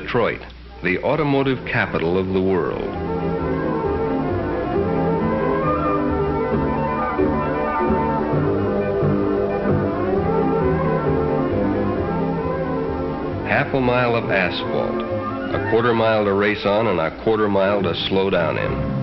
Detroit, the automotive capital of the world. Half a mile of asphalt, a quarter mile to race on and a quarter mile to slow down in.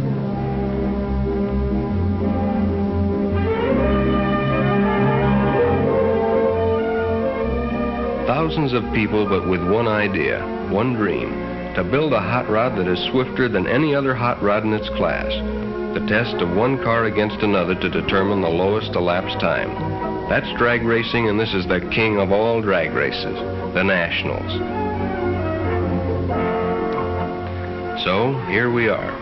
Thousands of people, but with one idea, one dream, to build a hot rod that is swifter than any other hot rod in its class. The test of one car against another to determine the lowest elapsed time. That's drag racing, and this is the king of all drag races, the Nationals. So, here we are,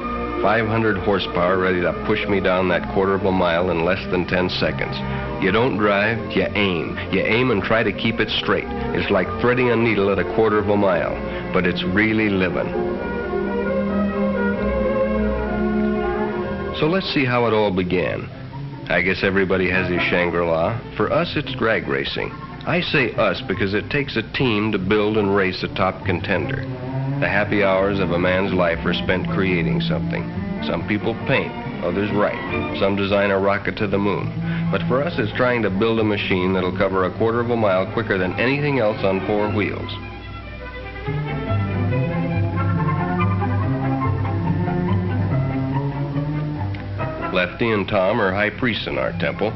500 horsepower ready to push me down that quarter of a mile in less than 10 seconds. You don't drive, you aim. You aim and try to keep it straight. It's like threading a needle at a quarter of a mile, but it's really living. So let's see how it all began. I guess everybody has his Shangri-La. For us, it's drag racing. I say us because it takes a team to build and race a top contender. The happy hours of a man's life are spent creating something. Some people paint, others write. Some design a rocket to the moon. But for us, it's trying to build a machine that'll cover a quarter of a mile quicker than anything else on four wheels. Lefty and Tom are high priests in our temple.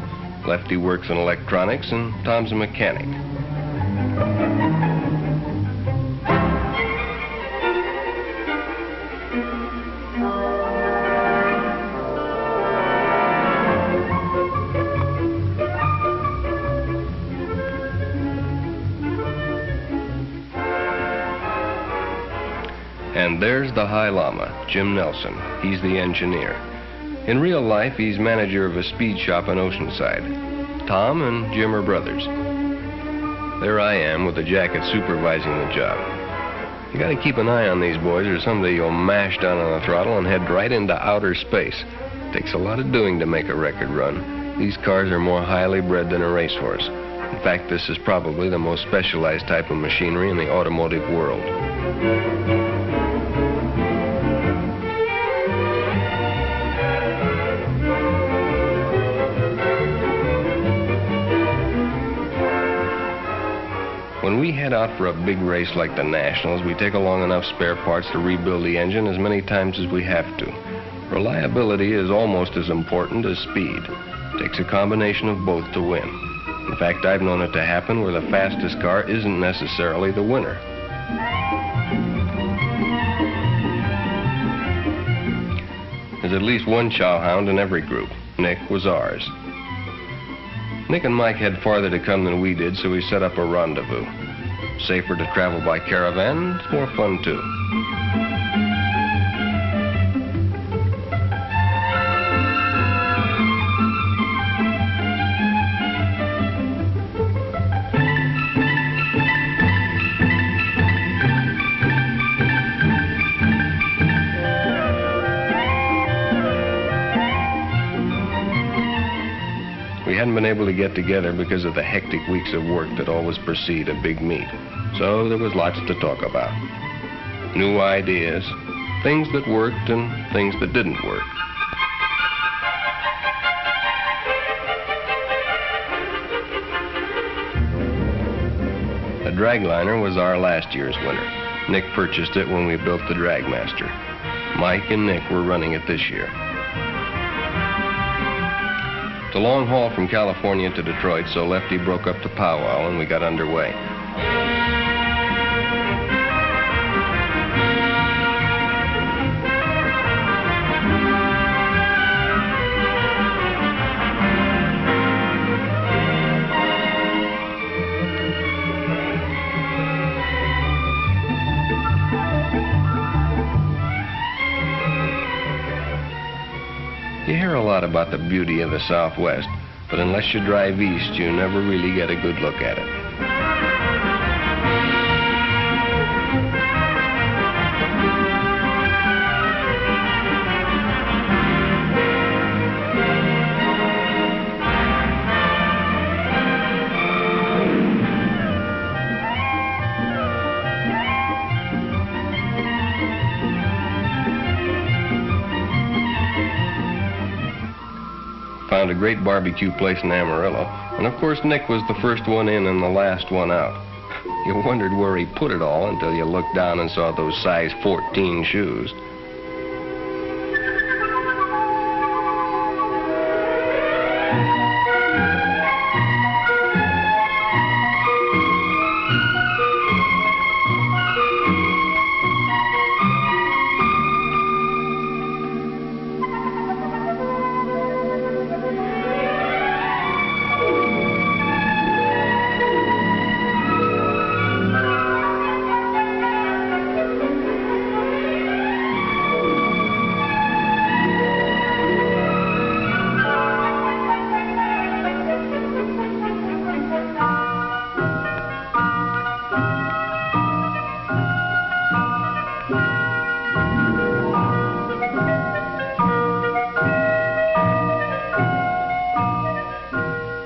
Lefty works in electronics and Tom's a mechanic. And there's the High Llama, Jim Nelson. He's the engineer. In real life, he's manager of a speed shop in Oceanside. Tom and Jim are brothers. There I am with the jacket supervising the job. You gotta keep an eye on these boys or someday you'll mash down on the throttle and head right into outer space. Takes a lot of doing to make a record run. These cars are more highly bred than a racehorse. In fact, this is probably the most specialized type of machinery in the automotive world. When we head out for a big race like the Nationals, we take along enough spare parts to rebuild the engine as many times as we have to. Reliability is almost as important as speed. It takes a combination of both to win. In fact, I've known it to happen where the fastest car isn't necessarily the winner. There's at least one chowhound in every group. Nick was ours. Nick and Mike had farther to come than we did, so we set up a rendezvous. Safer to travel by caravan, it's more fun too. We hadn't been able to get together because of the hectic weeks of work that always precede a big meet. So there was lots to talk about. New ideas, things that worked and things that didn't work. The Dragliner was our last year's winner. Nick purchased it when we built the Dragmaster. Mike and Nick were running it this year. It's a long haul from California to Detroit, so Lefty broke up the powwow and we got underway. hear a lot about the beauty of the Southwest, but unless you drive east, you never really get a good look at it. Found a great barbecue place in Amarillo, and of course Nick was the first one in and the last one out. You wondered where he put it all until you looked down and saw those size 14 shoes.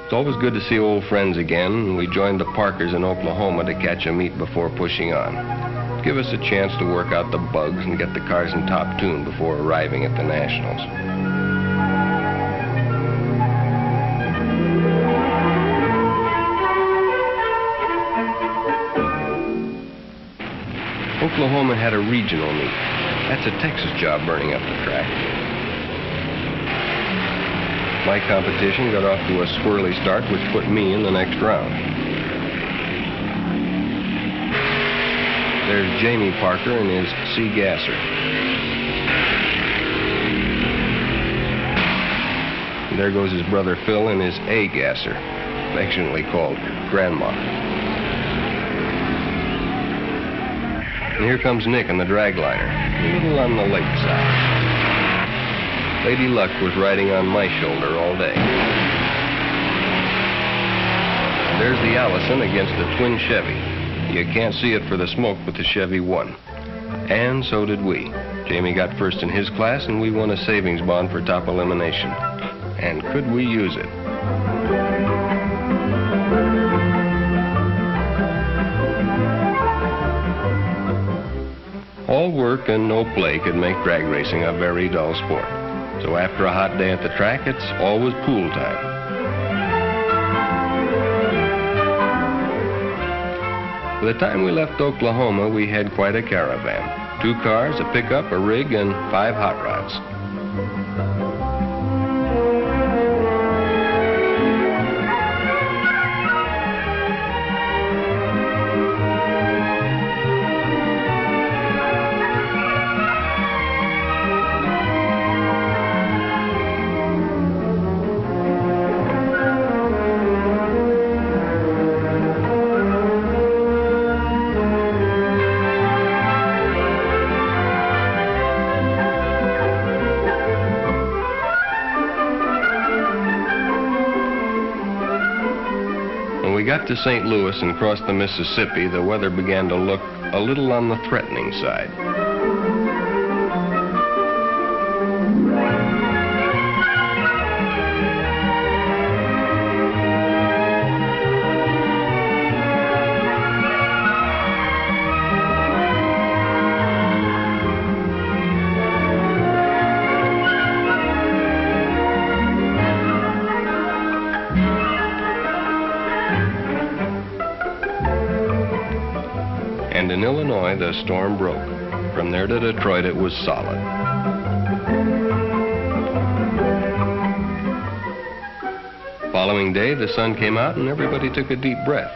It's always good to see old friends again, and we joined the Parkers in Oklahoma to catch a meet before pushing on. Give us a chance to work out the bugs and get the cars in top tune before arriving at the Nationals. Oklahoma had a regional meet. That's a Texas job, burning up the track. My competition got off to a swirly start, which put me in the next round. There's Jamie Parker and his C Gasser. And there goes his brother Phil and his A Gasser, affectionately called Grandma. And here comes Nick in the dragliner, a little on the late side. Lady Luck was riding on my shoulder all day. There's the Allison against the twin Chevy. You can't see it for the smoke, but the Chevy won. And so did we. Jamie got first in his class, and we won a savings bond for top elimination. And could we use it? All work and no play could make drag racing a very dull sport. So after a hot day at the track, it's always pool time. By the time we left Oklahoma, we had quite a caravan. 2 cars, a pickup, a rig, and 5 hot rods. When we got to St. Louis and crossed the Mississippi, the weather began to look a little on the threatening side. And in Illinois, the storm broke. From there to Detroit, it was solid. Following day, the sun came out and everybody took a deep breath.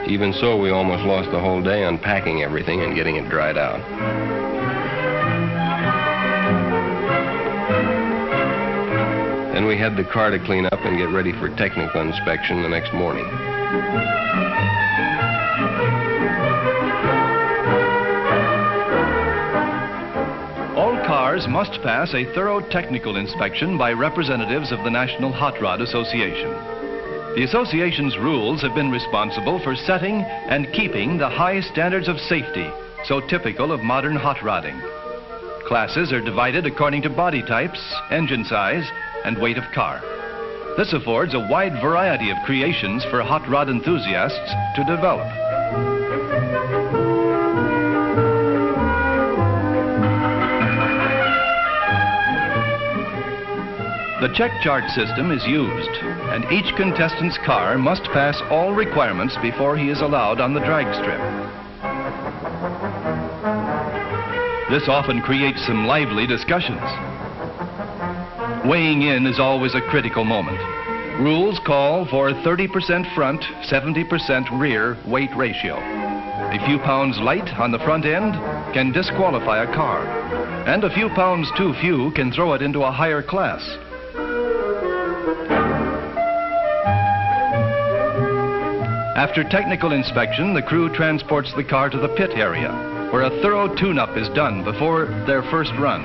Even so, we almost lost the whole day unpacking everything and getting it dried out. head the car to clean up and get ready for technical inspection the next morning. All cars must pass a thorough technical inspection by representatives of the National Hot Rod Association. The association's rules have been responsible for setting and keeping the high standards of safety so typical of modern hot rodding. Classes are divided according to body types, engine size, and weight of car. This affords a wide variety of creations for hot rod enthusiasts to develop. The check chart system is used, and each contestant's car must pass all requirements before he is allowed on the drag strip. This often creates some lively discussions. Weighing in is always a critical moment. Rules call for 30% front, 70% rear weight ratio. A few pounds light on the front end can disqualify a car, and a few pounds too few can throw it into a higher class. After technical inspection, the crew transports the car to the pit area, where a thorough tune-up is done before their first run.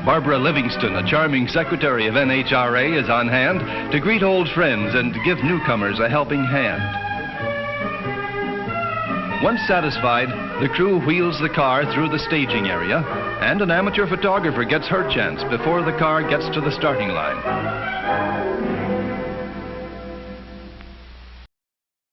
Barbara Livingston, a charming secretary of NHRA, is on hand to greet old friends and give newcomers a helping hand. Once satisfied, the crew wheels the car through the staging area, and an amateur photographer gets her chance before the car gets to the starting line.